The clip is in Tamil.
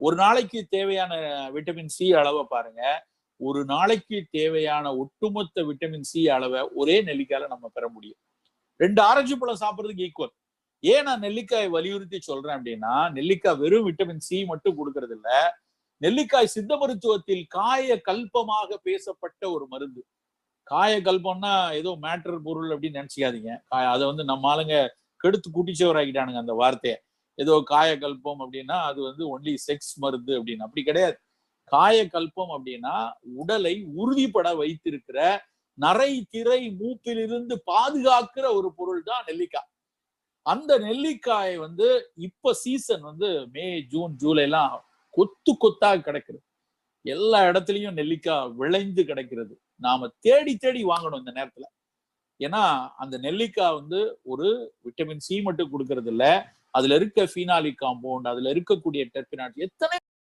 ஒரு நாளைக்கு தேவையான விட்டமின் சி அளவை பாருங்க, ஒரு நாளைக்கு தேவையான ஒட்டுமொத்த விட்டமின் சி அளவை ஒரே நெல்லிக்காயில நம்ம பெற முடியும். 2 ஆரஞ்சு பழம் சாப்பிடுறதுக்கு ஈக்குவல். ஏன் நான் நெல்லிக்காய் வலியுறுத்தி சொல்றேன் அப்படின்னா, நெல்லிக்காய் வெறும் விட்டமின் சி மட்டும் கொடுக்கறது இல்ல. நெல்லிக்காய் சித்த மருத்துவத்தில் காய கல்பமாக பேசப்பட்ட ஒரு மருந்து. காய கல்பம்னா ஏதோ மேட்டர் பொருள் அப்படின்னு நினைச்சுக்காதீங்க. அதை வந்து நம்ம ஆளுங்க கெடுத்து குட்டிச்சவராக்கிட்டானுங்க அந்த வார்த்தையை. ஏதோ காயகல்பம் அப்படின்னா அது வந்து ஒன்லி செக்ஸ் மருந்து அப்படின்னு. அப்படி கிடையாது. காயகல்பம் அப்படின்னா உடலை உறுதிப்பட வைத்திருக்கிற, நரை திரை மூப்பிலிருந்து பாதுகாக்கிற ஒரு பொருள் தான் நெல்லிக்காய். அந்த நெல்லிக்காய் வந்து இப்ப சீசன் வந்து மே, ஜூன், ஜூலை எல்லாம் கொத்து கொத்தா கிடைக்கிறது. எல்லா இடத்துலயும் நெல்லிக்காய் விளைந்து கிடைக்கிறது. நாம தேடி தேடி வாங்கணும் இந்த நேரத்துல. ஏன்னா அந்த நெல்லிக்காய் வந்து ஒரு விட்டமின் சி மட்டும் கொடுக்கறது இல்ல, அதுல இருக்க ஃபீனாலிக் காம்பவுண்ட், அதுல இருக்கக்கூடிய டெர்பினாட், எத்தனை